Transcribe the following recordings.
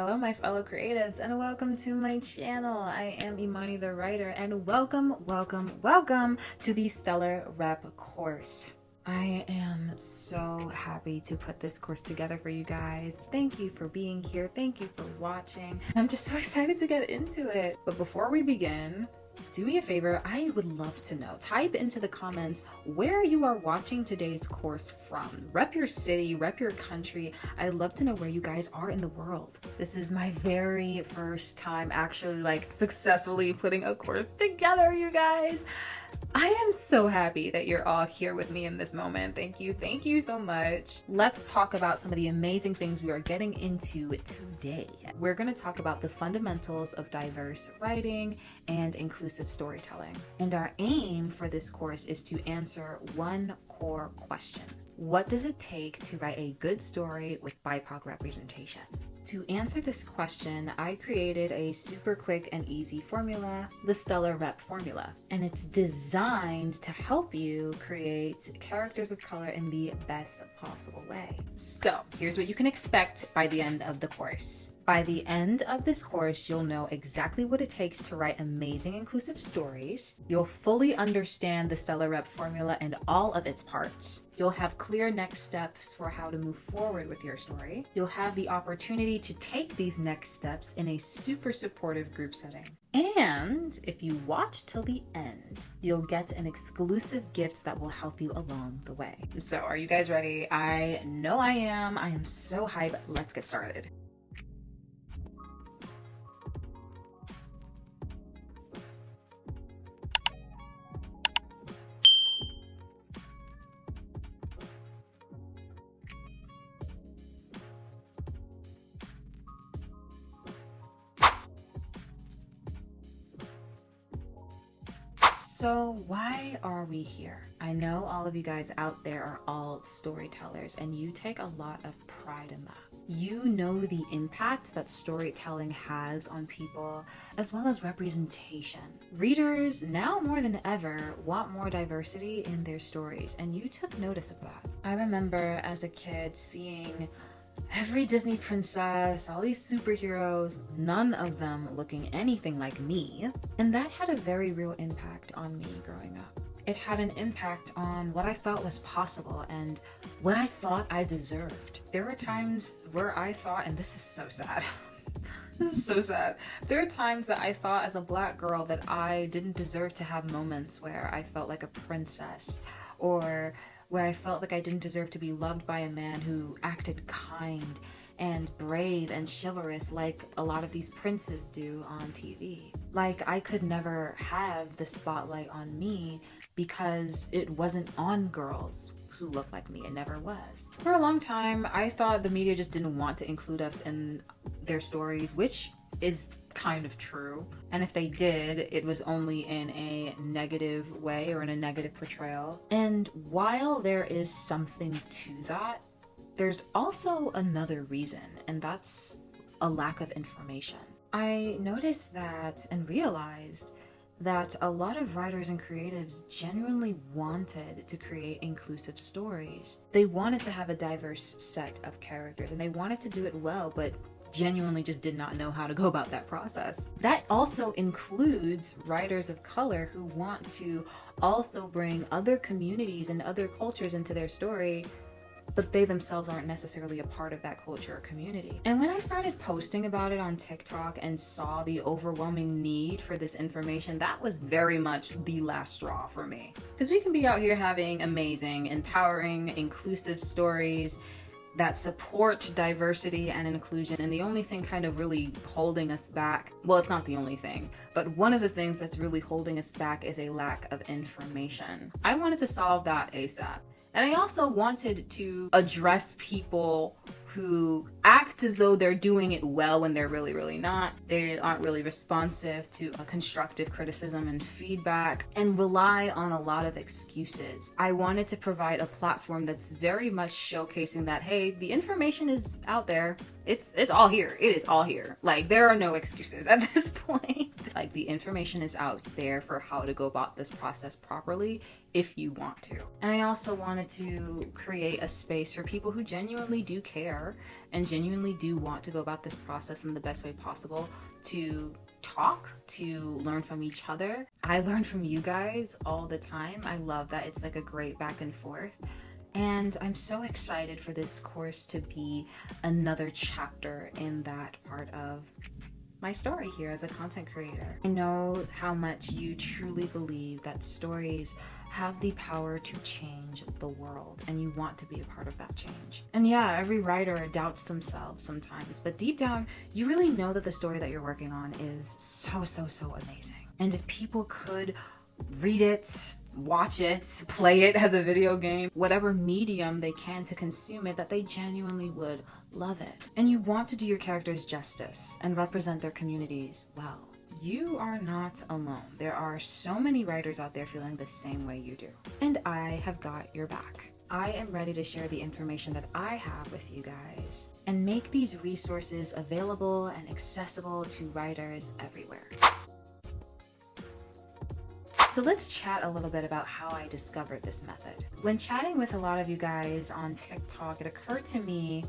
Hello, my fellow creatives, and welcome to my channel. I am Imani the writer, and welcome to the Stellar Rep course. I am so happy to put this course together for you guys. Thank you for being here. Thank you for watching. I'm just so excited to get into it. But before we begin, do me a favor, I would love to know. Type into the comments where you are watching today's course from. Rep your city, rep your country. I'd love to know where you guys are in the world. This is my very first time actually successfully putting a course together, you guys. I am so happy that you're all here with me in this moment. Thank you so much. Let's talk about some of the amazing things we are getting into today. We're going to talk about the fundamentals of diverse writing and inclusive storytelling. And our aim for this course is to answer one core question. What does it take to write a good story with BIPOC representation? To answer this question, I created a super quick and easy formula, the Stellar Rep formula, and it's designed to help you create characters of color in the best possible way. So here's what you can expect by the end of the course. By the end of this course, you'll know exactly what it takes to write amazing inclusive stories. You'll fully understand the Stellar Rep formula and all of its parts. You'll have clear next steps for how to move forward with your story. You'll have the opportunity to take these next steps in a super supportive group setting. And if you watch till the end, you'll get an exclusive gift that will help you along the way. So are you guys ready? I know I am. I am so hyped. Let's get started. So why are we here? I know all of you guys out there are all storytellers and you take a lot of pride in that. You know the impact that storytelling has on people as well as representation. Readers now more than ever want more diversity in their stories, and you took notice of that. I remember as a kid seeing every Disney princess, all these superheroes, none of them looking anything like me. And that had a very real impact on me growing up. It had an impact on what I thought was possible and what I thought I deserved. There were times where I thought, and this is so sad, this is so sad. There are times that I thought as a Black girl that I didn't deserve to have moments where I felt like a princess, or where I felt like I didn't deserve to be loved by a man who acted kind and brave and chivalrous like a lot of these princes do on TV. Like I could never have the spotlight on me because it wasn't on girls who looked like me. It never was. For a long time, I thought the media just didn't want to include us in their stories, which is kind of true. And if they did, it was only in a negative way or in a negative portrayal. And while there is something to that, there's also another reason, and that's a lack of information. I noticed that and realized that a lot of writers and creatives genuinely wanted to create inclusive stories. They wanted to have a diverse set of characters and they wanted to do it well, but genuinely just did not know how to go about that process. That also includes writers of color who want to also bring other communities and other cultures into their story, but they themselves aren't necessarily a part of that culture or community. And when I started posting about it on TikTok and saw the overwhelming need for this information, that was very much the last straw for me. Because we can be out here having amazing, empowering, inclusive stories that support diversity and inclusion, and the only thing kind of really holding us back, well, it's not the only thing, but one of the things that's really holding us back is a lack of information. I wanted to solve that ASAP. And I also wanted to address people who act as though they're doing it well when they're really not. They aren't really responsive to constructive criticism and feedback and rely on a lot of excuses. I wanted to provide a platform that's very much showcasing that, hey, the information is out there. It's all here. It is all here. Like, there are no excuses at this point. Like, the information is out there for how to go about this process properly if you want to. And I also wanted to create a space for people who genuinely do care care and genuinely do want to go about this process in the best way possible to talk, to learn from each other. I learn from you guys all the time. I love that it's like a great back and forth. And I'm so excited for this course to be another chapter in that part of my story here as a content creator. I know how much you truly believe that stories have the power to change the world, and you want to be a part of that change. And yeah, every writer doubts themselves sometimes, but deep down, you really know that the story that you're working on is so amazing. And if people could read it, watch it, play it as a video game, whatever medium they can to consume it, that they genuinely would love it. And you want to do your characters justice and represent their communities well. You are not alone. There are so many writers out there feeling the same way you do. And I have got your back. I am ready to share the information that I have with you guys and make these resources available and accessible to writers everywhere. So let's chat a little bit about how I discovered this method. When chatting with a lot of you guys on TikTok, it occurred to me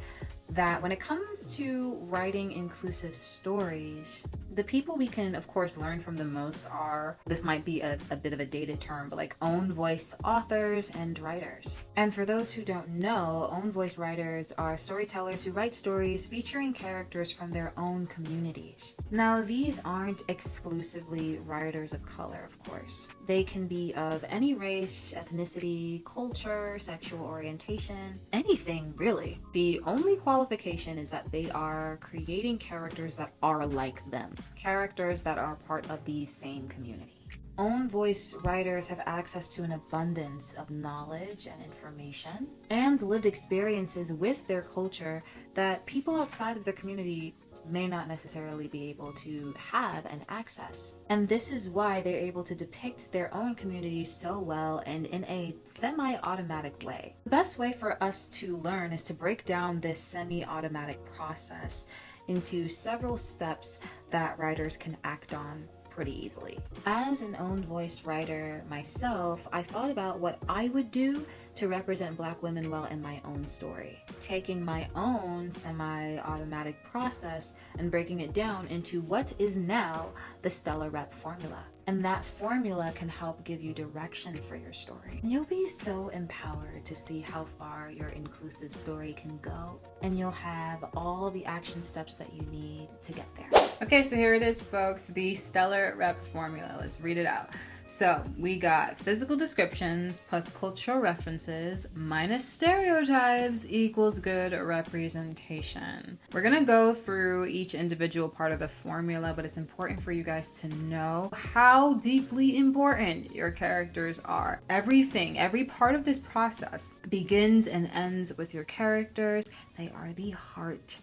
that when it comes to writing inclusive stories, the people we can, of course, learn from the most are, this might be a bit of a dated term, but like own voice authors and writers. And for those who don't know, own voice writers are storytellers who write stories featuring characters from their own communities. Now, these aren't exclusively writers of color, of course. They can be of any race, ethnicity, culture, sexual orientation, anything really. The only qualification is that they are creating characters that are like them. Characters that are part of the same community. Own voice writers have access to an abundance of knowledge and information and lived experiences with their culture that people outside of their community may not necessarily be able to have and access. And this is why they're able to depict their own community so well and in a semi-automatic way. The best way for us to learn is to break down this semi-automatic process into several steps that writers can act on pretty easily. As an own voice writer myself, I thought about what I would do to represent Black women well in my own story, taking my own semi-automatic process and breaking it down into what is now the Stellar Rep formula. And that formula can help give you direction for your story. You'll be so empowered to see how far your inclusive story can go, and you'll have all the action steps that you need to get there. Okay, so here it is, folks, the Stellar Rep formula. Let's read it out. So we got physical descriptions plus cultural references minus stereotypes equals good representation. We're gonna go through each individual part of the formula, but it's important for you guys to know how deeply important your characters are. Everything, every part of this process begins and ends with your characters. They are the heart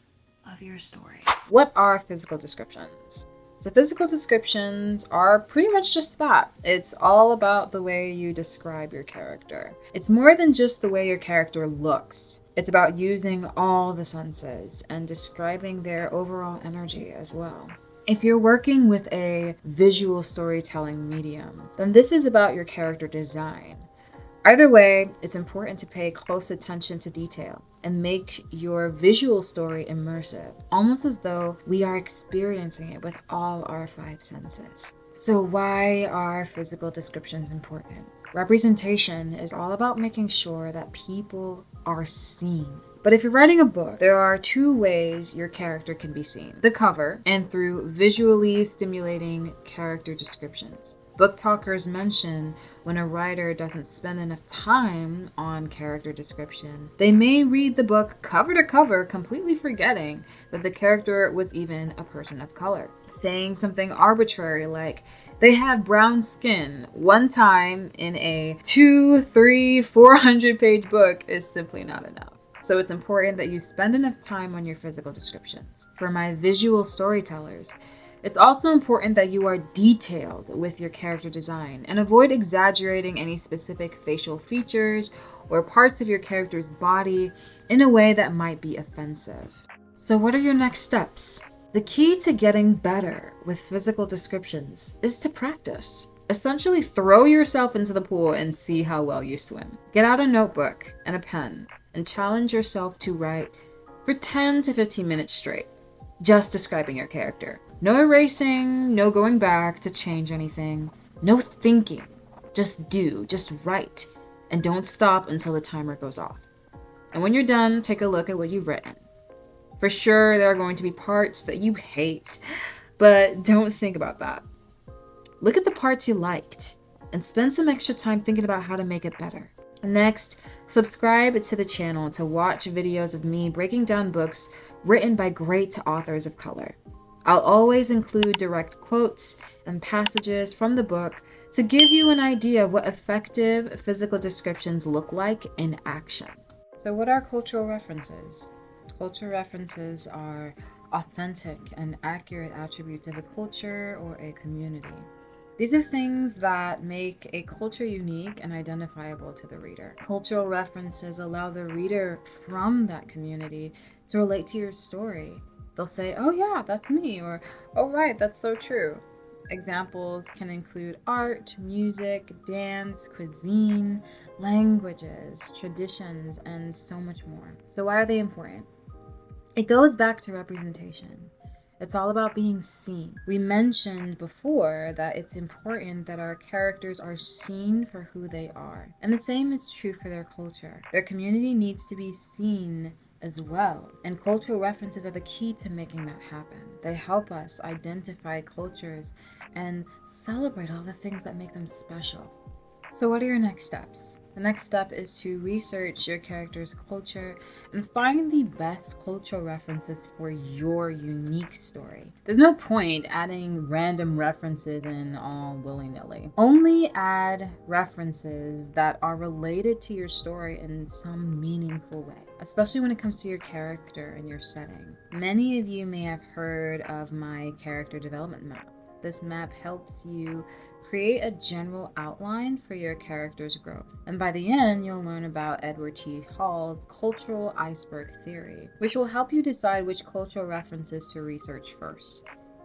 of your story. What are physical descriptions? So physical descriptions are pretty much just that. It's all about the way you describe your character. It's more than just the way your character looks. It's about using all the senses and describing their overall energy as well. If you're working with a visual storytelling medium, then this is about your character design. Either way, it's important to pay close attention to detail and make your visual story immersive, almost as though we are experiencing it with all our 5 senses. So why are physical descriptions important? Representation is all about making sure that people are seen. But if you're writing a book, there are 2 ways your character can be seen: the cover and through visually stimulating character descriptions. Book talkers mention when a writer doesn't spend enough time on character description, they may read the book cover to cover, completely forgetting that the character was even a person of color. Saying something arbitrary like, they have brown skin, one time in a 200, 300, 400 page book is simply not enough. So it's important that you spend enough time on your physical descriptions. For my visual storytellers, it's also important that you are detailed with your character design and avoid exaggerating any specific facial features or parts of your character's body in a way that might be offensive. So what are your next steps? The key to getting better with physical descriptions is to practice. Essentially, throw yourself into the pool and see how well you swim. Get out a notebook and a pen and challenge yourself to write for 10 to 15 minutes straight, just describing your character. No erasing, no going back to change anything, no thinking. Just write, and don't stop until the timer goes off. And when you're done, take a look at what you've written. For sure, there are going to be parts that you hate, but don't think about that. Look at the parts you liked, and spend some extra time thinking about how to make it better. Next, subscribe to the channel to watch videos of me breaking down books written by great authors of color. I'll always include direct quotes and passages from the book to give you an idea of what effective physical descriptions look like in action. So what are cultural references? Cultural references are authentic and accurate attributes of a culture or a community. These are things that make a culture unique and identifiable to the reader. Cultural references allow the reader from that community to relate to your story. They'll say, oh yeah, that's me, or oh right, that's so true. Examples can include art, music, dance, cuisine, languages, traditions, and so much more. So why are they important? It goes back to representation. It's all about being seen. We mentioned before that it's important that our characters are seen for who they are. And the same is true for their culture. Their community needs to be seen as well. And cultural references are the key to making that happen. They help us identify cultures and celebrate all the things that make them special. So what are your next steps? The next step is to research your character's culture and find the best cultural references for your unique story. There's no point adding random references in all willy-nilly. Only add references that are related to your story in some meaningful way, especially when it comes to your character and your setting. Many of you may have heard of my character development map. This map helps you create a general outline for your character's growth. And by the end, you'll learn about Edward T. Hall's cultural iceberg theory, which will help you decide which cultural references to research first.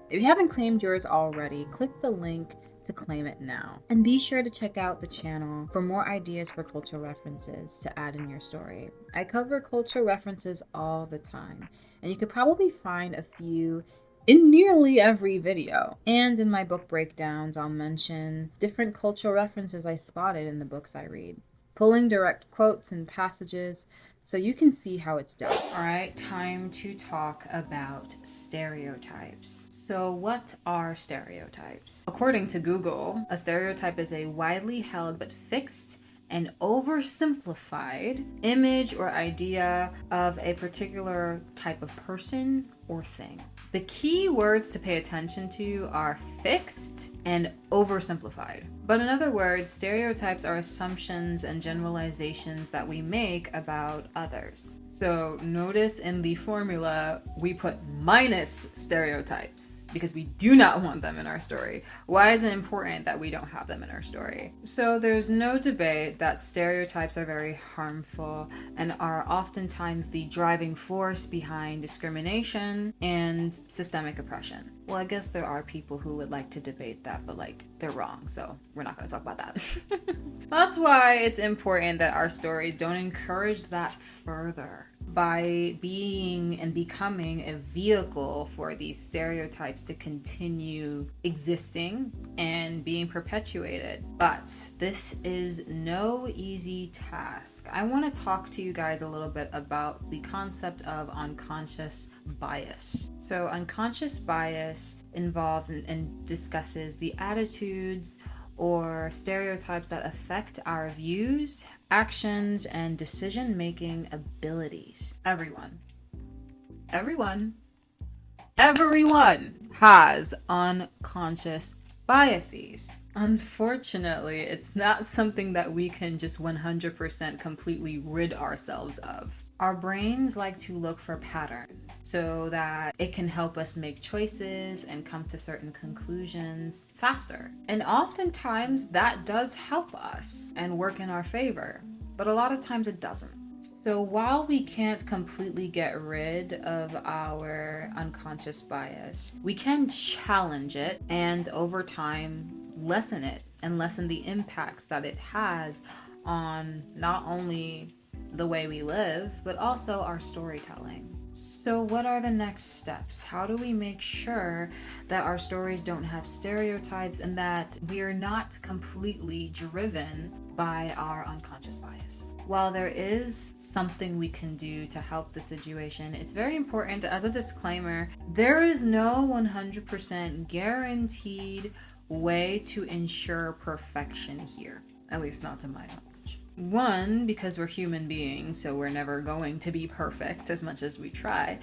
If you haven't claimed yours already, click the link to claim it now. And be sure to check out the channel for more ideas for cultural references to add in your story. I cover cultural references all the time, and you could probably find a few in nearly every video. And in my book breakdowns, I'll mention different cultural references I spotted in the books I read, pulling direct quotes and passages so you can see how it's done. All right, time to talk about stereotypes. So what are stereotypes? According to Google, a stereotype is a widely held but fixed and oversimplified image or idea of a particular type of person or thing. The key words to pay attention to are fixed and oversimplified. But in other words, stereotypes are assumptions and generalizations that we make about others. So notice in the formula, we put minus stereotypes because we do not want them in our story. Why is it important that we don't have them in our story? So there's no debate that stereotypes are very harmful and are oftentimes the driving force behind discrimination and systemic oppression. Well, I guess there are people who would like to debate that, but they're wrong, so we're not going to talk about that. That's why it's important that our stories don't encourage that further by being and becoming a vehicle for these stereotypes to continue existing and being perpetuated. But this is no easy task. I want to talk to you guys a little bit about the concept of unconscious bias. So unconscious bias involves and discusses the attitudes or stereotypes that affect our views, actions, and decision-making abilities. Everyone has unconscious biases. Unfortunately, it's not something that we can just 100% completely rid ourselves of. Our brains like to look for patterns so that it can help us make choices and come to certain conclusions faster. And oftentimes that does help us and work in our favor, but a lot of times it doesn't. So while we can't completely get rid of our unconscious bias, we can challenge it and over time lessen it and lessen the impacts that it has on not only the way we live, but also our storytelling. So what are the next steps? How do we make sure that our stories don't have stereotypes and that we're not completely driven by our unconscious bias? While there is something we can do to help the situation, it's very important, as a disclaimer, there is no 100% guaranteed way to ensure perfection here, at least not to my knowledge. One, because we're human beings, so we're never going to be perfect as much as we try,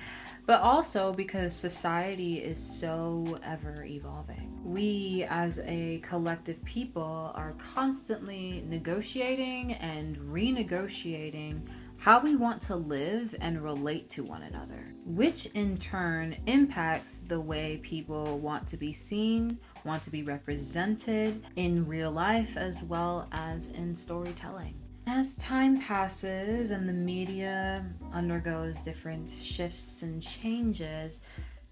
but also because society is so ever evolving. We, as a collective people, are constantly negotiating and renegotiating how we want to live and relate to one another, which in turn impacts the way people want to be seen, want to be represented in real life as well as in storytelling. As time passes and the media undergoes different shifts and changes,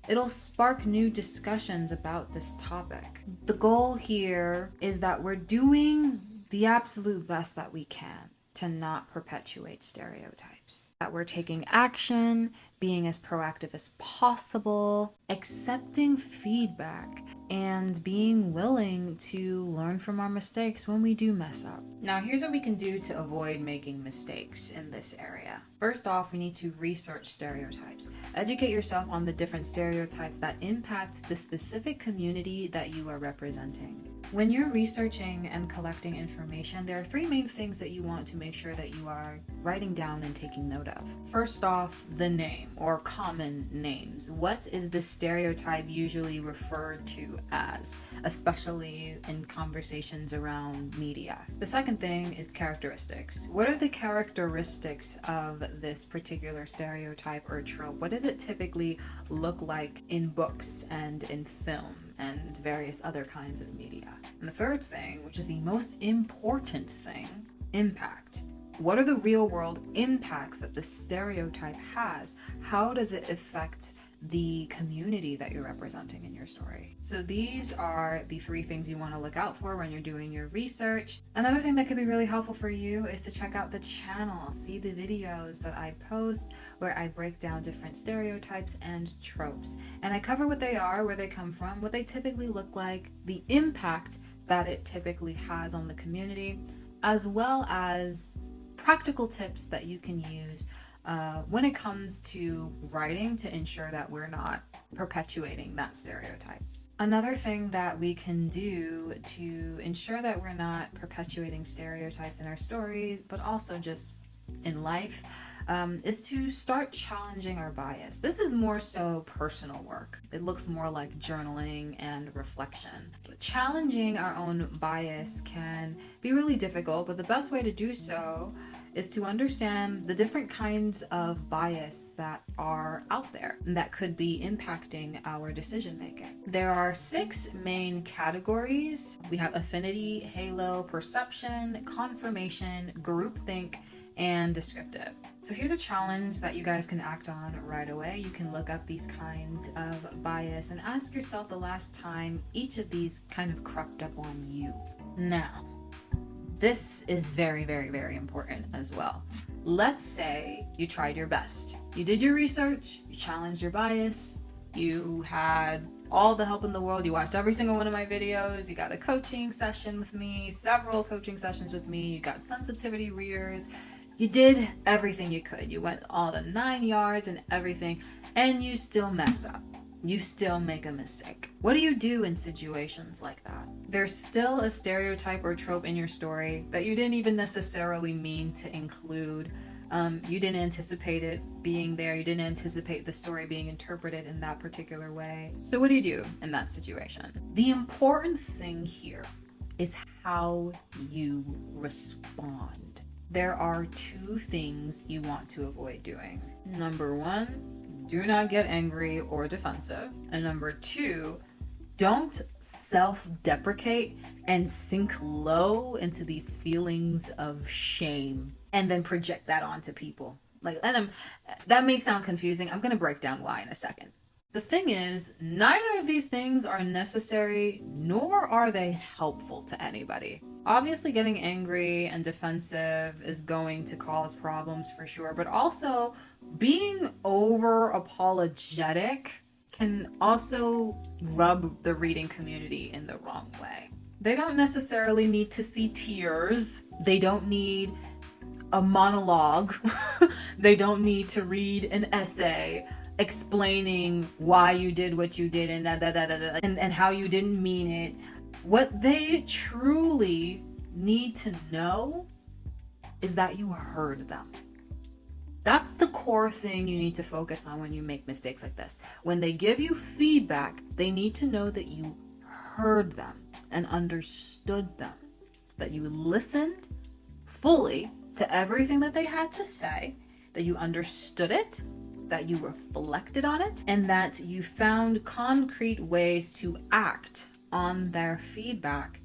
it'll spark new discussions about this topic. The goal here is that we're doing the absolute best that we can to not perpetuate stereotypes. That we're taking action, being as proactive as possible, accepting feedback, and being willing to learn from our mistakes when we do mess up. Now, here's what we can do to avoid making mistakes in this area. First off, we need to research stereotypes. Educate yourself on the different stereotypes that impact the specific community that you are representing. When you're researching and collecting information, there are three main things that you want to make sure that you are writing down and taking note of. First off, the name or common names. What is the stereotype usually referred to as, especially in conversations around media? The second thing is characteristics. What are the characteristics of this particular stereotype or trope? What does it typically look like in books and in film and various other kinds of media? And the third thing, which is the most important thing, impact. What are the real world impacts that the stereotype has? How does it affect the community that you're representing in your story? So these are the three things you want to look out for when you're doing your research. Another thing that could be really helpful for you is to check out the channel, see the videos that I post where I break down different stereotypes and tropes. And I cover what they are, where they come from, what they typically look like, the impact that it typically has on the community, as well as practical tips that you can use when it comes to writing to ensure that we're not perpetuating that stereotype. Another thing that we can do to ensure that we're not perpetuating stereotypes in our story, but also just in life, is to start challenging our bias. This is more so personal work. It looks more like journaling and reflection. But challenging our own bias can be really difficult, but the best way to do so is to understand the different kinds of bias that are out there that could be impacting our decision making. There are 6 main categories. We have affinity, halo, perception, confirmation, groupthink, and descriptive. So here's a challenge that you guys can act on right away. You can look up these kinds of bias and ask yourself the last time each of these kind of crept up on you. Now, this is very, very, very important as well. Let's say you tried your best. You did your research, you challenged your bias, you had all the help in the world, you watched every single one of my videos, you got a coaching session with me, several coaching sessions with me, you got sensitivity readers, you did everything you could. You went all the 9 yards and everything, and you still mess up. You still make a mistake. What do you do in situations like that? There's still a stereotype or trope in your story that you didn't even necessarily mean to include. You didn't anticipate it being there. You didn't anticipate the story being interpreted in that particular way. So what do you do in that situation? The important thing here is how you respond. There are 2 things you want to avoid doing. Number 1, do not get angry or defensive. And number 2, don't self-deprecate and sink low into these feelings of shame and then project that onto people. That may sound confusing. I'm going to break down why in a second. The thing is, neither of these things are necessary, nor are they helpful to anybody. Obviously, getting angry and defensive is going to cause problems for sure, but also being over apologetic can also rub the reading community in the wrong way. They don't necessarily need to see tears, they don't need a monologue, they don't need to read an essay explaining why you did what you did and and how you didn't mean it. What they truly need to know is that you heard them. That's the core thing you need to focus on when you make mistakes like this. When they give you feedback, they need to know that you heard them and understood them, that you listened fully to everything that they had to say, that you understood it, that you reflected on it, and that you found concrete ways to act on their feedback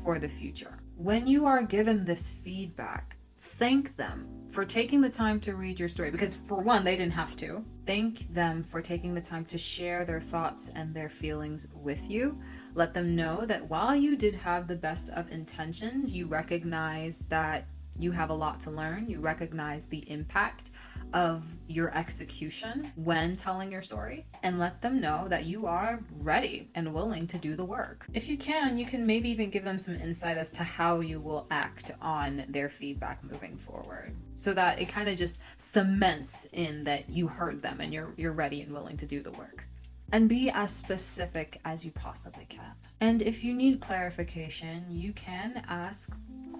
for the future. When you are given this feedback, thank them for taking the time to read your story, because for one, they didn't have to. Thank them for taking the time to share their thoughts and their feelings with you. Let them know that while you did have the best of intentions, you recognize that you have a lot to learn. You recognize the impact of your execution when telling your story, and let them know that you are ready and willing to do the work. If you can maybe even give them some insight as to how you will act on their feedback moving forward, so that it kind of just cements in that you heard them and you're ready and willing to do the work. And be as specific as you possibly can. And if you need clarification, you can ask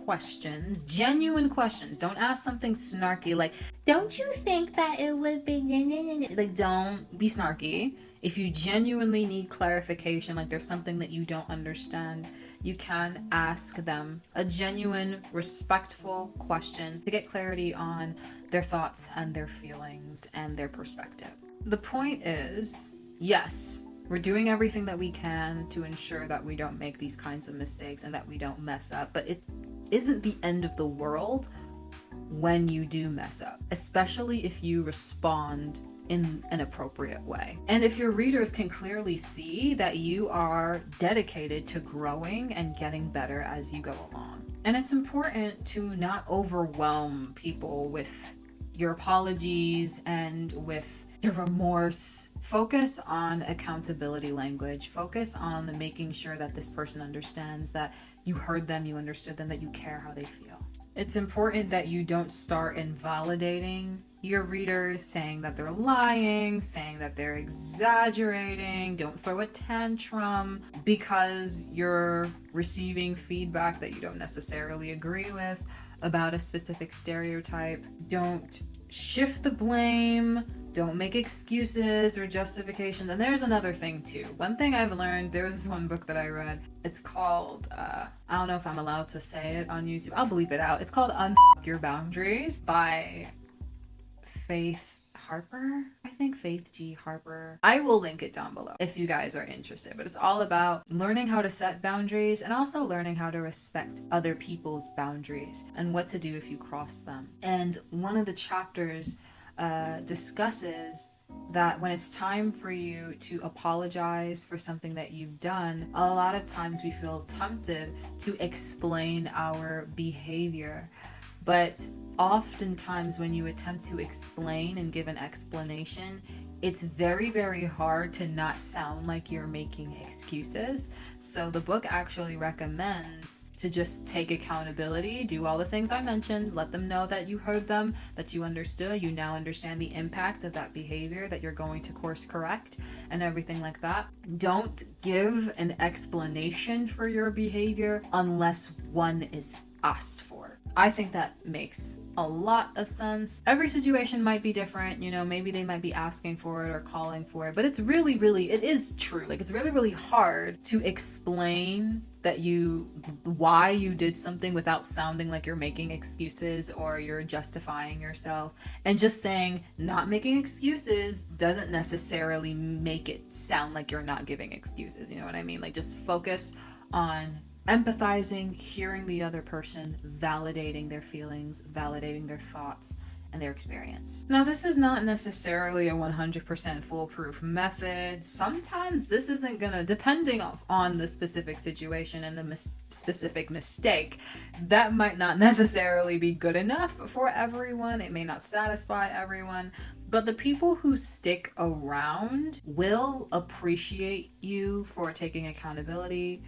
questions, genuine questions. Don't ask something snarky like, don't you think that it would be, like, don't be snarky. If you genuinely need clarification, like there's something that you don't understand, you can ask them a genuine, respectful question to get clarity on their thoughts and their feelings and their perspective. The point is, yes, we're doing everything that we can to ensure that we don't make these kinds of mistakes and that we don't mess up, but it isn't the end of the world when you do mess up, especially if you respond in an appropriate way. And if your readers can clearly see that you are dedicated to growing and getting better as you go along. And it's important to not overwhelm people with your apologies and with your remorse. Focus on accountability language. Focus on making sure that this person understands that you heard them, you understood them, that you care how they feel. It's important that you don't start invalidating your readers, saying that they're lying, saying that they're exaggerating. Don't throw a tantrum because you're receiving feedback that you don't necessarily agree with about a specific stereotype. Don't shift the blame. Don't make excuses or justifications. And there's another thing too. One thing I've learned, there was this one book that I read. It's called, I don't know if I'm allowed to say it on YouTube. I'll bleep it out. It's called Unfuck Your Boundaries by Faith Harper, I think, Faith G. Harper. I will link it down below if you guys are interested, but it's all about learning how to set boundaries and also learning how to respect other people's boundaries and what to do if you cross them. And one of the chapters discusses that when it's time for you to apologize for something that you've done, a lot of times we feel tempted to explain our behavior. But oftentimes when you attempt to explain and give an explanation, it's very, very hard to not sound like you're making excuses. So the book actually recommends to just take accountability, do all the things I mentioned, let them know that you heard them, that you understood, you now understand the impact of that behavior, that you're going to course correct and everything like that. Don't give an explanation for your behavior unless one is asked for. I think that makes a lot of sense. Every situation might be different, you know, maybe they might be asking for it or calling for it, but it's really, it is true. Like, it's really, really hard to explain that why you did something without sounding like you're making excuses or you're justifying yourself. And just saying not making excuses doesn't necessarily make it sound like you're not giving excuses. You know what I mean? Like, just focus on empathizing, hearing the other person, validating their feelings, validating their thoughts, and their experience. Now, this is not necessarily a 100% foolproof method. Sometimes this isn't gonna, depending on the specific situation and the specific mistake, that might not necessarily be good enough for everyone. It may not satisfy everyone. But the people who stick around will appreciate you for taking accountability,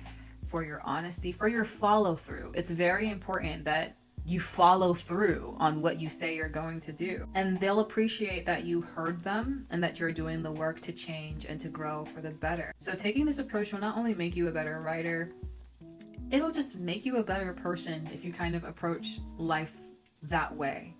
for your honesty, for your follow through. It's very important that you follow through on what you say you're going to do. And they'll appreciate that you heard them and that you're doing the work to change and to grow for the better. So taking this approach will not only make you a better writer, it'll just make you a better person if you kind of approach life that way.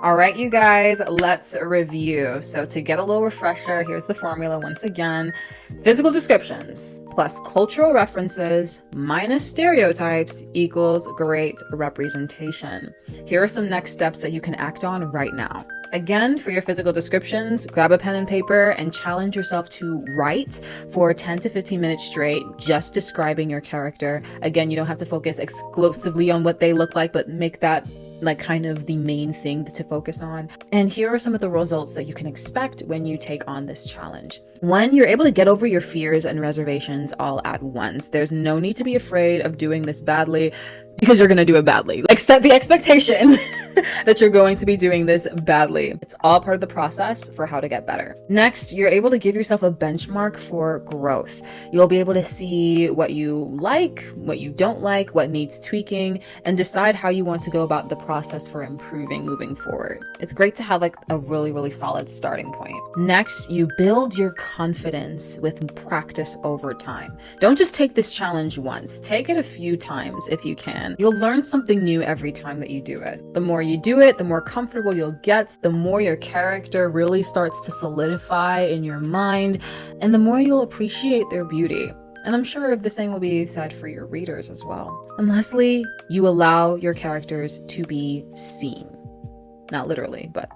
All right, you guys, let's review. So to get a little refresher, here's the formula once again. Physical descriptions plus cultural references minus stereotypes equals great representation. Here are some next steps that you can act on right now. Again, for your physical descriptions, grab a pen and paper and challenge yourself to write for 10 to 15 minutes straight, just describing your character. Again, you don't have to focus exclusively on what they look like, but make that like kind of the main thing to focus on. And here are some of the results that you can expect when you take on this challenge. One, you're able to get over your fears and reservations all at once. There's no need to be afraid of doing this badly because you're going to do it badly. Like, set the expectation that you're going to be doing this badly. It's all part of the process for how to get better. Next, you're able to give yourself a benchmark for growth. You'll be able to see what you like, what you don't like, what needs tweaking, and decide how you want to go about the process for improving moving forward. It's great to have like a really, really solid starting point. Next, you build your confidence with practice over time. Don't just take this challenge once. Take it a few times if you can. You'll learn something new every time that you do it. The more you do it, the more comfortable you'll get, the more your character really starts to solidify in your mind, and the more you'll appreciate their beauty. And I'm sure the same will be said for your readers as well. And lastly, you allow your characters to be seen. Not literally, but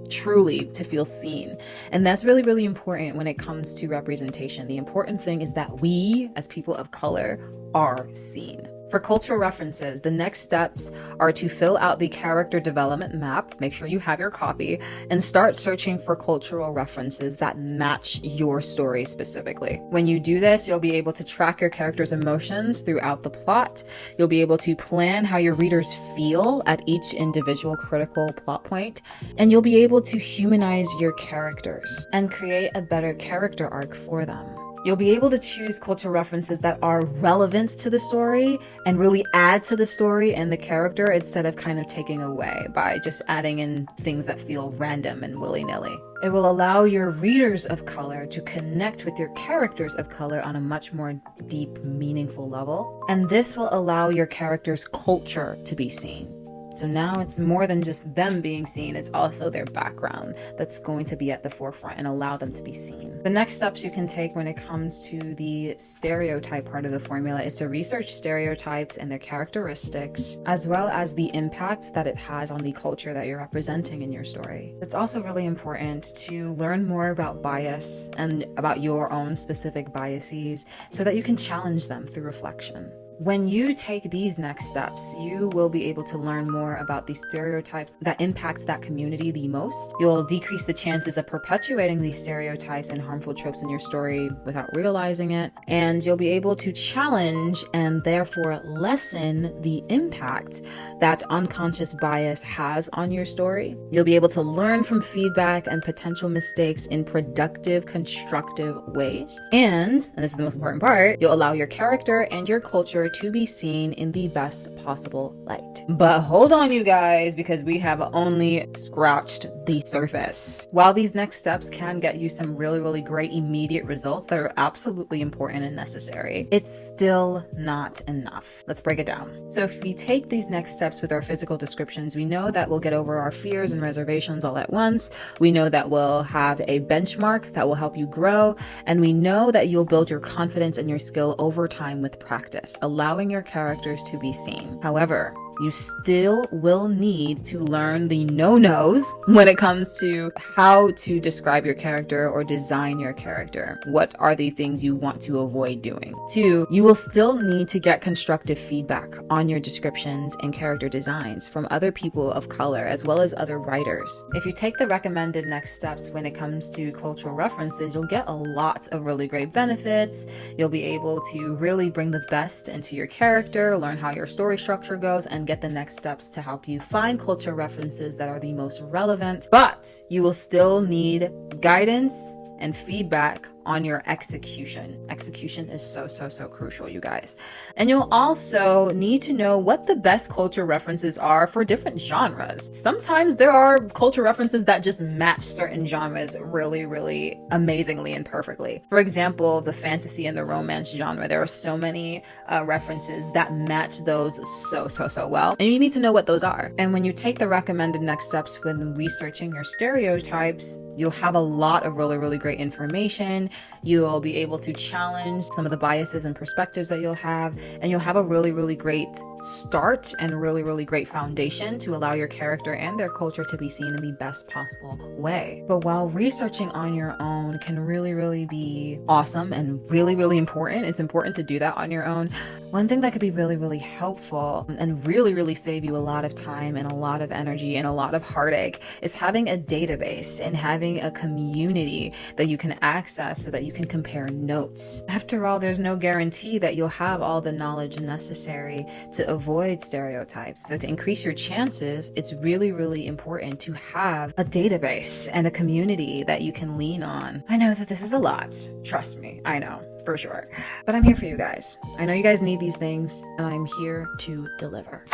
truly to feel seen. And that's really, really important when it comes to representation. The important thing is that we, as people of color, are seen. For cultural references, the next steps are to fill out the character development map, make sure you have your copy, and start searching for cultural references that match your story specifically. When you do this, you'll be able to track your character's emotions throughout the plot. You'll be able to plan how your readers feel at each individual critical plot point, and you'll be able to humanize your characters and create a better character arc for them. You'll be able to choose cultural references that are relevant to the story and really add to the story and the character instead of kind of taking away by just adding in things that feel random and willy-nilly. It will allow your readers of color to connect with your characters of color on a much more deep, meaningful level. And this will allow your character's culture to be seen. So now it's more than just them being seen, it's also their background that's going to be at the forefront and allow them to be seen. The next steps you can take when it comes to the stereotype part of the formula is to research stereotypes and their characteristics, as well as the impact that it has on the culture that you're representing in your story. It's also really important to learn more about bias and about your own specific biases so that you can challenge them through reflection. When you take these next steps, you will be able to learn more about the stereotypes that impact that community the most. You'll decrease the chances of perpetuating these stereotypes and harmful tropes in your story without realizing it. And you'll be able to challenge and therefore lessen the impact that unconscious bias has on your story. You'll be able to learn from feedback and potential mistakes in productive, constructive ways. And this is the most important part, you'll allow your character and your culture to be seen in the best possible light. But hold on, you guys, because we have only scratched the surface. While these next steps can get you some really, really great immediate results that are absolutely important and necessary, it's still not enough. Let's break it down. So if we take these next steps with our physical descriptions, we know that we'll get over our fears and reservations all at once. We know that we'll have a benchmark that will help you grow. And we know that you'll build your confidence and your skill over time with practice, allowing your characters to be seen. However, you still will need to learn the no-nos when it comes to how to describe your character or design your character. What are the things you want to avoid doing? 2, you will still need to get constructive feedback on your descriptions and character designs from other people of color as well as other writers. If you take the recommended next steps when it comes to cultural references, you'll get a lot of really great benefits. You'll be able to really bring the best into your character, learn how your story structure goes, and get the next steps to help you find culture references that are the most relevant. But you will still need guidance and feedback on your execution. Execution is so crucial, you guys. And you'll also need to know what the best culture references are for different genres. Sometimes there are culture references that just match certain genres really amazingly and perfectly. For example, the fantasy and the romance genre, there are so many references that match those so well. And you need to know what those are. And when you take the recommended next steps when researching your stereotypes, you'll have a lot of really great information. You'll be able to challenge some of the biases and perspectives that you'll have, and you'll have a really great start and really great foundation to allow your character and their culture to be seen in the best possible way. But while researching on your own can really be awesome and really important, it's important to do that on your own. One thing that could be really helpful and really save you a lot of time and a lot of energy and a lot of heartache is having a database and having a community that you can access so that you can compare notes. After all, there's no guarantee that you'll have all the knowledge necessary to avoid stereotypes. So to increase your chances, it's really important to have a database and a community that you can lean on. I know that this is a lot. Trust me, I know. For sure. But I'm here for you guys. I know you guys need these things, and I'm here to deliver.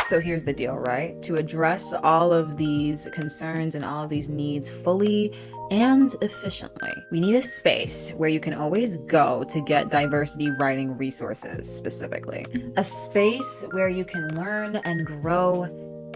So here's the deal, right? To address all of these concerns and all of these needs fully and efficiently, we need a space where you can always go to get diversity writing resources specifically. A space where you can learn and grow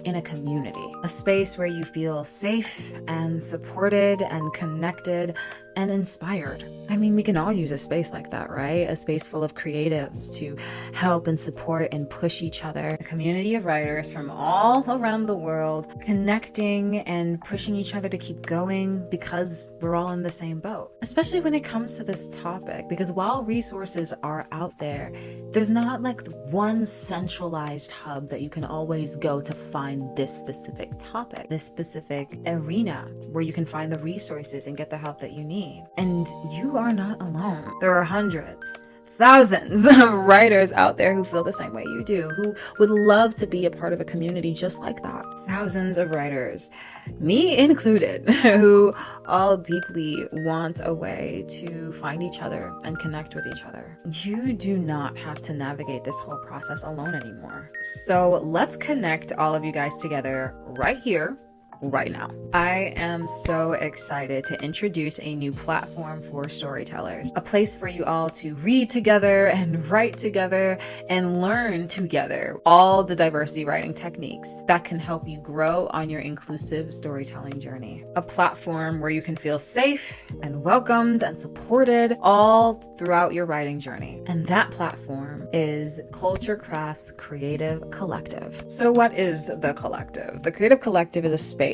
in a community. A space where you feel safe and supported and connected and inspired. I mean, we can all use a space like that, right? A space full of creatives to help and support and push each other. A community of writers from all around the world connecting and pushing each other to keep going because we're all in the same boat. Especially when it comes to this topic, because while resources are out there, there's not like one centralized hub that you can always go to find this specific topic, this specific arena where you can find the resources and get the help that you need. And you are not alone. There are hundreds, thousands of writers out there who feel the same way you do, who would love to be a part of a community just like that. Thousands of writers, me included, who all deeply want a way to find each other and connect with each other. You do not have to navigate this whole process alone anymore. So let's connect all of you guys together right here, right now. I am so excited to introduce a new platform for storytellers, a place for you all to read together and write together and learn together all the diversity writing techniques that can help you grow on your inclusive storytelling journey. A platform where you can feel safe and welcomed and supported all throughout your writing journey. And that platform is Culture Crafts Creative Collective. So what is the collective? The Creative Collective is a space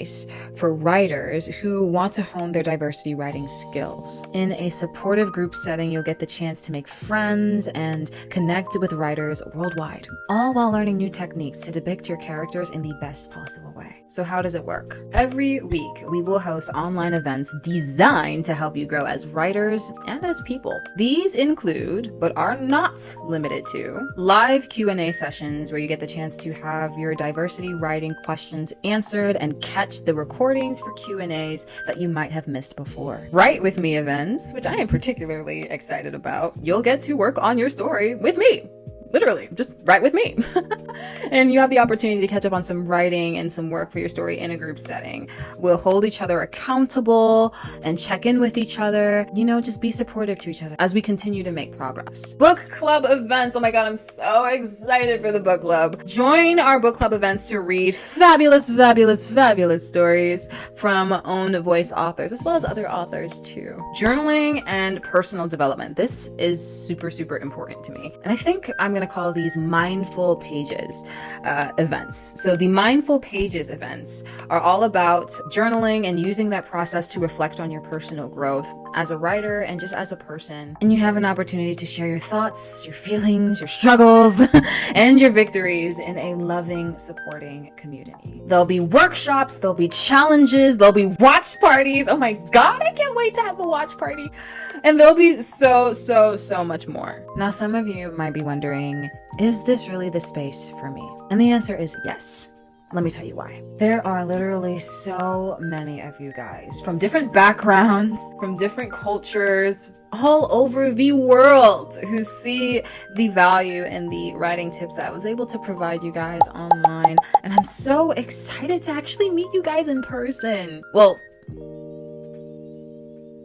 for writers who want to hone their diversity writing skills. In a supportive group setting, you'll get the chance to make friends and connect with writers worldwide, all while learning new techniques to depict your characters in the best possible way. So how does it work? Every week, we will host online events designed to help you grow as writers and as people. These include, but are not limited to, live Q&A sessions where you get the chance to have your diversity writing questions answered and catch the recordings for Q&As that you might have missed before. Write with Me events, which I am particularly excited about. You'll get to work on your story with me. Literally, just write with me. And you have the opportunity to catch up on some writing and some work for your story in a group setting. We'll hold each other accountable and check in with each other. Just be supportive to each other as we continue to make progress. Book club events. Oh my God, I'm so excited for the book club. Join our book club events to read fabulous, fabulous, fabulous stories from own voice authors, as well as other authors too. Journaling and personal development. This is super, super important to me. And I think I'm going to call these mindful pages events. So the mindful pages events are all about journaling and using that process to reflect on your personal growth as a writer and just as a person. And you have an opportunity to share your thoughts, your feelings, your struggles, and your victories in a loving, supporting community. There'll be workshops, there'll be challenges, there'll be watch parties. Oh my God, I can't wait to have a watch party. And there'll be so much more. Now, some of you might be wondering, is this really the space for me? And the answer is yes. Let me tell you why. There are literally so many of you guys from different backgrounds, from different cultures, all over the world who see the value in the writing tips that I was able to provide you guys online. And I'm so excited to actually meet you guys in person. Well,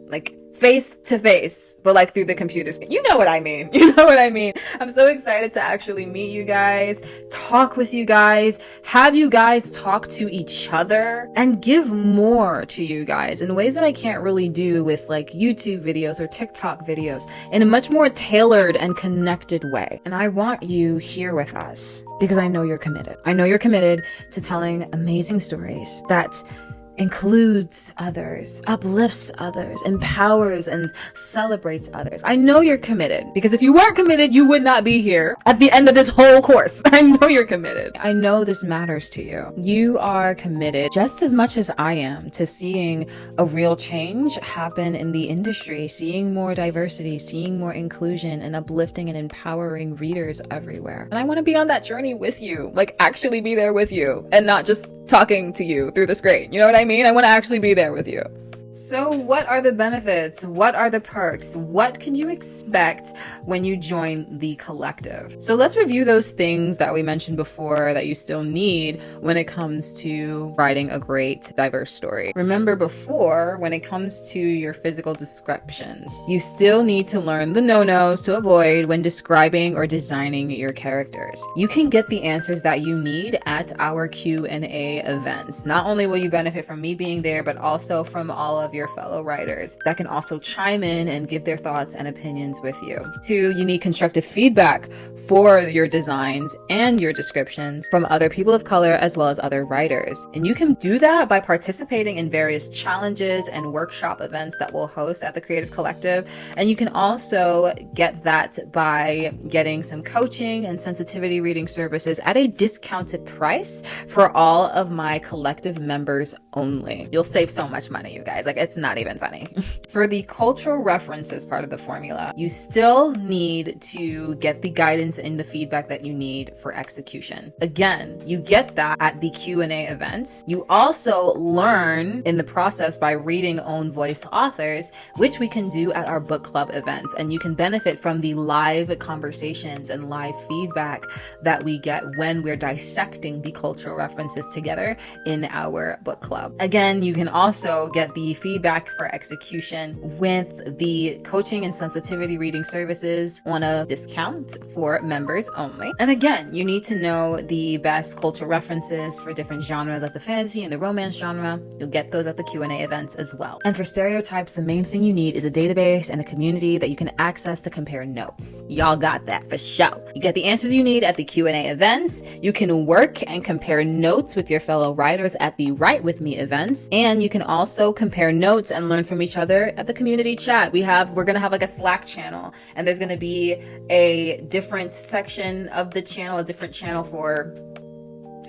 like face to face, but like through the computer screen. You know what I mean. I'm so excited to actually meet you guys, talk with you guys, have you guys talk to each other, and give more to you guys in ways that I can't really do with like YouTube videos or TikTok videos, in a much more tailored and connected way. And I want you here with us because I know you're committed. I know you're committed to telling amazing stories that includes others, uplifts others, empowers and celebrates others. I know you're committed, because if you weren't committed, you would not be here at the end of this whole course. I know you're committed. I know this matters to you. You are committed just as much as I am to seeing a real change happen in the industry, seeing more diversity, seeing more inclusion, and uplifting and empowering readers everywhere. And I want to be on that journey with you, like actually be there with you and not just talking to you through the screen. You know what I mean? I want to actually be there with you. So what are the benefits? What are the perks? What can you expect when you join the collective? So let's review those things that we mentioned before that you still need when it comes to writing a great, diverse story. Remember before, when it comes to your physical descriptions, you still need to learn the no-nos to avoid when describing or designing your characters. You can get the answers that you need at our Q&A events. Not only will you benefit from me being there, but also from all of your fellow writers that can also chime in and give their thoughts and opinions with you. 2, you need constructive feedback for your designs and your descriptions from other people of color as well as other writers. And you can do that by participating in various challenges and workshop events that we'll host at the Creative Collective. And you can also get that by getting some coaching and sensitivity reading services at a discounted price for all of my collective members only. You'll save so much money, you guys. Like, it's not even funny. For the cultural references part of the formula, you still need to get the guidance and the feedback that you need for execution. Again, you get that at the Q&A events. You also learn in the process by reading own voice authors, which we can do at our book club events. And you can benefit from the live conversations and live feedback that we get when we're dissecting the cultural references together in our book club. Again, you can also get the feedback for execution with the coaching and sensitivity reading services on a discount for members only. And again, you need to know the best cultural references for different genres like the fantasy and the romance genre. You'll get those at the Q&A events as well. And for stereotypes, the main thing you need is a database and a community that you can access to compare notes. Y'all got that for sure. You get the answers you need at the Q&A events. You can work and compare notes with your fellow writers at the Write With Me events. And you can also compare notes and learn from each other at the community chat. We're going to have like a Slack channel, and there's going to be a different section of the channel, a different channel for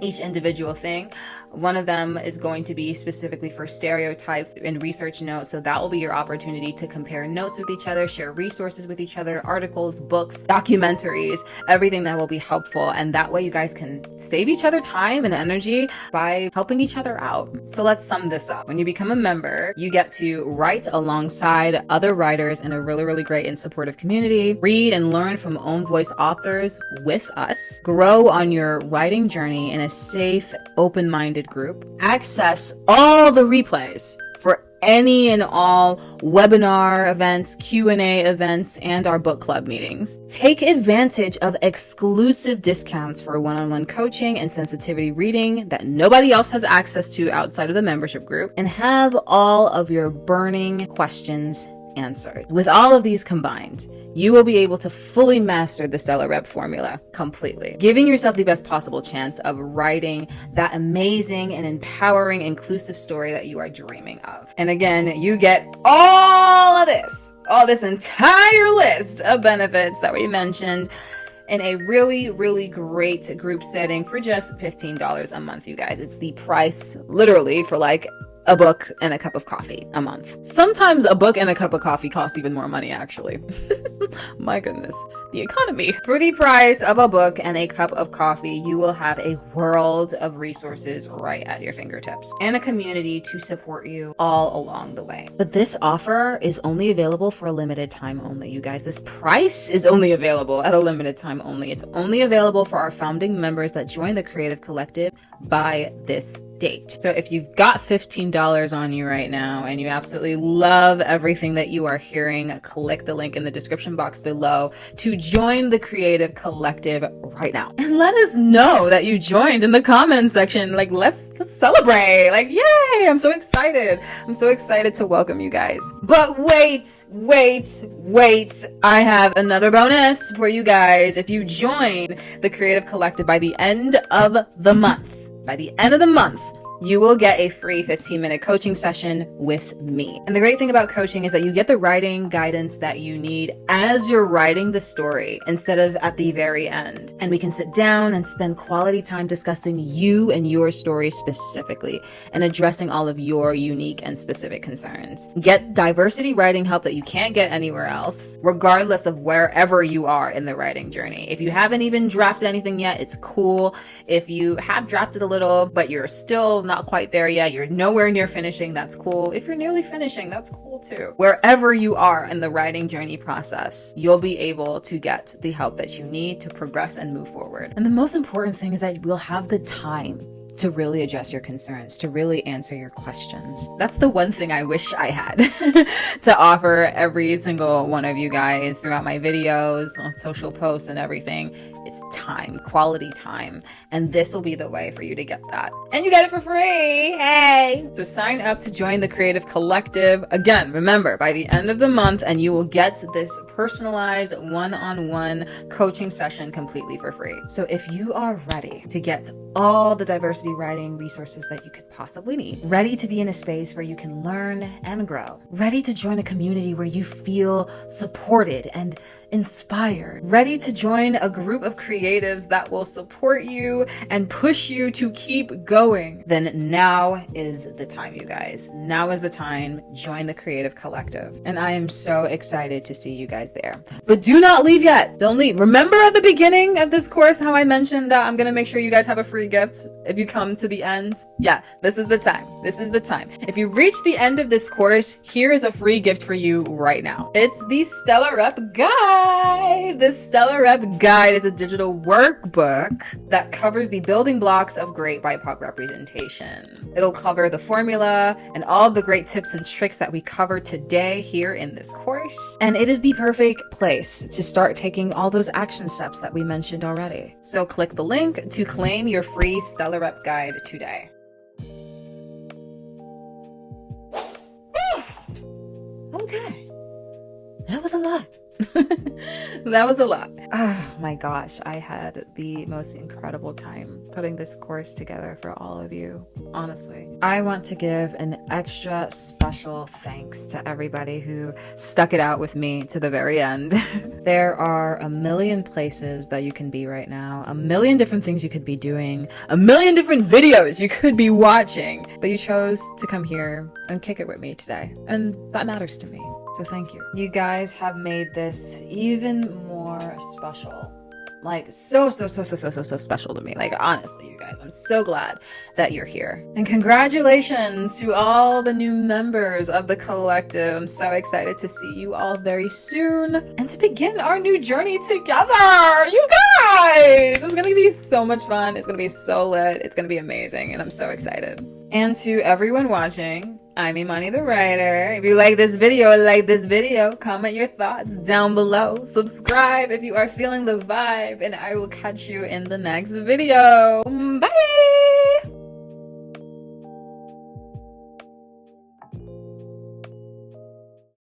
each individual thing One of them is going to be specifically for stereotypes and research notes. So that will be your opportunity to compare notes with each other, share resources with each other, articles, books, documentaries, everything that will be helpful. And that way you guys can save each other time and energy by helping each other out. So let's sum this up. When you become a member, you get to write alongside other writers in a really, really great and supportive community, read and learn from own voice authors with us, grow on your writing journey in a safe, open-minded group, access all the replays for any and all webinar events, Q&A events, and our book club meetings. Take advantage of exclusive discounts for one-on-one coaching and sensitivity reading that nobody else has access to outside of the membership group, and have all of your burning questions answered. With all of these combined, you will be able to fully master the Stellar Rep formula completely, giving yourself the best possible chance of writing that amazing and empowering inclusive story that you are dreaming of. And again, you get all this entire list of benefits that we mentioned in a really, really great group setting for just $15 a month, you guys. It's the price literally for like a book and a cup of coffee a month. Sometimes a book and a cup of coffee costs even more money, actually. My goodness, the economy. For the price of a book and a cup of coffee, you will have a world of resources right at your fingertips and a community to support you all along the way. But this offer is only available for a limited time only, you guys. This price is only available at a limited time only. It's only available for our founding members that join the Creative Collective by this date. So if you've got $15 on you right now and you absolutely love everything that you are hearing, click the link in the description box below to join the Creative Collective right now. And let us know that you joined in the comments section. Like, let's celebrate. Like, yay! I'm so excited. I'm so excited to welcome you guys. But wait. I have another bonus for you guys. If you join the Creative Collective by the end of the month, you will get a free 15-minute coaching session with me. And the great thing about coaching is that you get the writing guidance that you need as you're writing the story instead of at the very end. And we can sit down and spend quality time discussing you and your story specifically and addressing all of your unique and specific concerns. Get diversity writing help that you can't get anywhere else, regardless of wherever you are in the writing journey. If you haven't even drafted anything yet, it's cool. If you have drafted a little, but you're still not quite there yet, you're nowhere near finishing, that's cool. If you're nearly finishing, that's cool too. Wherever you are in the writing journey process, you'll be able to get the help that you need to progress and move forward. And the most important thing is that we'll have the time to really address your concerns, to really answer your questions. That's the one thing I wish I had to offer every single one of you guys throughout my videos, on social posts and everything. It's time, quality time. And this will be the way for you to get that. And you get it for free. Hey! So sign up to join the Creative Collective. Again, remember, by the end of the month, and you will get this personalized one-on-one coaching session completely for free. So if you are ready to get all the diversity writing resources that you could possibly need, ready to be in a space where you can learn and grow, ready to join a community where you feel supported and inspired, ready to join a group of creatives that will support you and push you to keep going, then now is the time, you guys. Now is the time. Join the Creative Collective. And I am so excited to see you guys there. But do not leave yet. Don't leave. Remember at the beginning of this course how I mentioned that I'm going to make sure you guys have a free gift if you come to the end? Yeah, this is the time. This is the time. If you reach the end of this course, here is a free gift for you right now. It's the Stellar Rep Guide. The Stellar Rep Guide is a digital workbook that covers the building blocks of great BIPOC representation. It'll cover the formula and all the great tips and tricks that we cover today here in this course. And it is the perfect place to start taking all those action steps that we mentioned already. So click the link to claim your free Stellar Rep Guide today. Okay, that was a lot. That was a lot. Oh my gosh, I had the most incredible time putting this course together for all of you. Honestly, I want to give an extra special thanks to everybody who stuck it out with me to the very end. There are a million places that you can be right now, a million different things you could be doing, a million different videos you could be watching, but you chose to come here and kick it with me today, and that matters to me. So thank you. You guys have made this even more special. Like so special to me. Like honestly, you guys, I'm so glad that you're here. And congratulations to all the new members of the collective. I'm so excited to see you all very soon and to begin our new journey together. You guys, it's gonna be so much fun. It's gonna be so lit. It's gonna be amazing, and I'm so excited. And to everyone watching, I'm Imani the writer. If you like this video, comment your thoughts down below. Subscribe if you are feeling the vibe, and I will catch you in the next video.